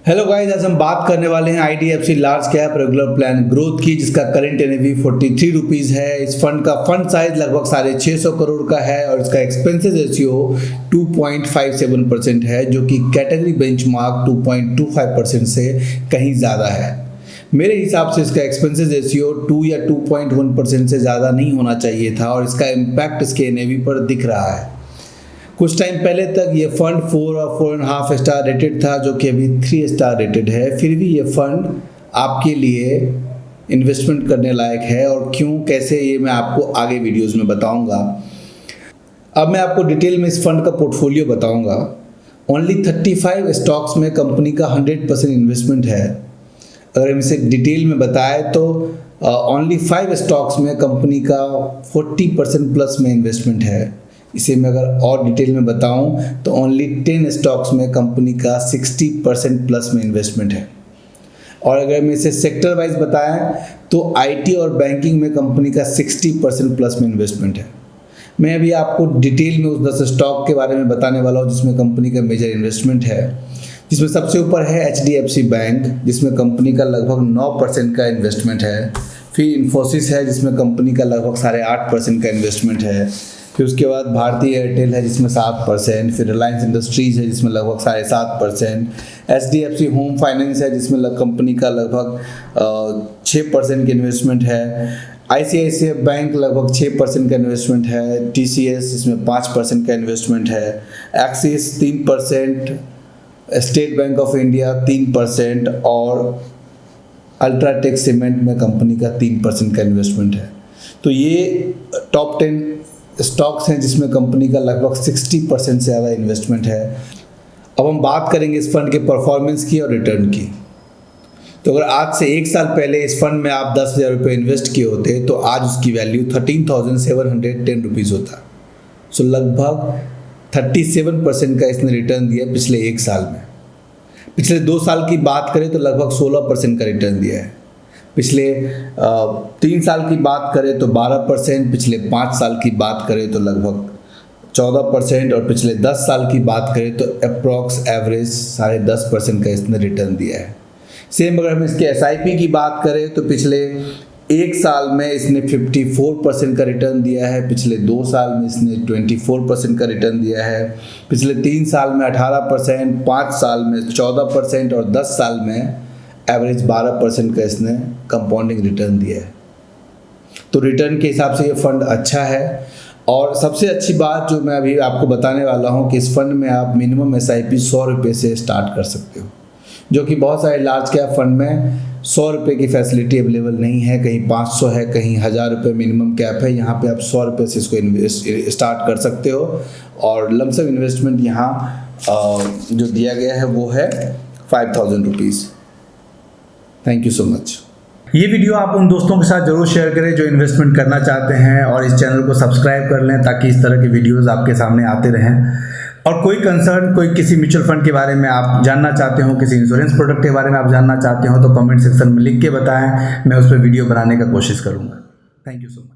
Hello guys, आज हम बात करने वाले हैं IDFC large cap regular plan growth की, जिसका करंट एनएवी 43 रुपीज़ है। इस फंड का फंड साइज लगभग 650 करोड़ का है और इसका एक्सपेंसेस रेशियो 2.57% है, जो कि कैटेगरी बेंचमार्क 2.25% से कहीं ज़्यादा है। मेरे हिसाब से इसका एक्सपेंसेस रेशियो 2 या 2.1% से ज़्यादा नहीं होना चाहिए था और इसका इम्पैक्ट इसके एनएवी पर दिख रहा है। कुछ टाइम पहले तक ये फंड 4 और 4.5 स्टार रेटेड था, जो कि अभी 3 स्टार रेटेड है। फिर भी ये फंड आपके लिए इन्वेस्टमेंट करने लायक है और क्यों, कैसे, ये मैं आपको आगे वीडियोस में बताऊंगा। अब मैं आपको डिटेल में इस फंड का पोर्टफोलियो बताऊंगा। ओनली 35 स्टॉक्स में कंपनी का 100% इन्वेस्टमेंट है। अगर हम इसे डिटेल में बताएं तो ओनली 5 स्टॉक्स में कंपनी का 40% प्लस में इन्वेस्टमेंट है। इसे मैं अगर और डिटेल में बताऊं तो ओनली 10 स्टॉक्स में कंपनी का 60% प्लस में इन्वेस्टमेंट है। और अगर मैं इसे सेक्टर वाइज बताएं तो आईटी और बैंकिंग में कंपनी का 60% प्लस में इन्वेस्टमेंट है। मैं अभी आपको डिटेल में उस 10 स्टॉक के बारे में बताने वाला हूं जिसमें कंपनी का मेजर इन्वेस्टमेंट है। जिसमें सबसे ऊपर है IDFC बैंक, जिसमें कंपनी का लगभग 9% का इन्वेस्टमेंट है। फिर इन्फोसिस है, जिसमें कंपनी का लगभग 8.5% का इन्वेस्टमेंट है। फिर उसके बाद भारतीय एयरटेल है, जिसमें 7%। फिर रिलायंस इंडस्ट्रीज़ है, जिसमें लगभग 7.5%। HDFC होम फाइनेंस है, जिसमें कंपनी का लगभग 6% की इन्वेस्टमेंट है। ICICI बैंक लगभग 6% का इन्वेस्टमेंट है। TCS इसमें 5% का इन्वेस्टमेंट है। Axis 3%, state bank of India 3% और अल्ट्राटेक सीमेंट में कंपनी का 3% का इन्वेस्टमेंट है। तो ये टॉप 10 स्टॉक्स हैं जिसमें कंपनी का लगभग 60% से ज़्यादा इन्वेस्टमेंट है। अब हम बात करेंगे इस फंड के परफॉर्मेंस की और रिटर्न की। तो अगर आज से 1 साल पहले इस फंड में आप 10,000 रुपये इन्वेस्ट किए होते तो आज उसकी वैल्यू 13,710 रुपीज़ होता। सो लगभग 37% का इसने रिटर्न दिया पिछले 1 साल में। पिछले 2 साल की बात करें तो लगभग 16% का रिटर्न दिया है। पिछले 3 साल की बात करें तो 12%, पिछले 5 साल की बात करें तो लगभग 14% और पिछले 10 साल की बात करें तो अप्रॉक्स एवरेज 10.5% का इसने रिटर्न दिया है। सेम अगर हम इसके SIP की बात करें तो पिछले 1 साल में इसने 54% का रिटर्न दिया है। पिछले 2 साल में इसने 24% का रिटर्न दिया है। पिछले 3 साल में 18%, 5 साल में 14% और 10 साल में एवरेज 12% का इसने कंपाउंडिंग रिटर्न दिया है। तो रिटर्न के हिसाब से ये फंड अच्छा है। और सबसे अच्छी बात जो मैं अभी आपको बताने वाला हूँ कि इस फंड में आप मिनिमम SIP 100 रुपये से स्टार्ट कर सकते हो, जो कि बहुत सारे लार्ज कैप फंड में 100 रुपये की फैसिलिटी अवेलेबल नहीं है। कहीं 500 है, कहीं 1000 रुपये मिनिमम कैप है। यहाँ पे आप 100 रुपये से इसको स्टार्ट कर सकते हो और लमसम इन्वेस्टमेंट यहाँ जो दिया गया है वो है 5,000 rupees. Thank you so much. ये वीडियो आप उन दोस्तों के साथ जरूर शेयर करें जो इन्वेस्टमेंट करना चाहते हैं और इस चैनल को सब्सक्राइब कर लें ताकि इस तरह के वीडियोस आपके सामने आते रहें। और कोई कंसर्न, कोई किसी म्यूचुअल फंड के बारे में आप जानना चाहते हो, किसी इंश्योरेंस प्रोडक्ट के बारे में आप जानना चाहते हो तो कमेंट सेक्शन में लिख के बताएं, मैं उस पर वीडियो बनाने का कोशिश करूँगा। Thank you so much.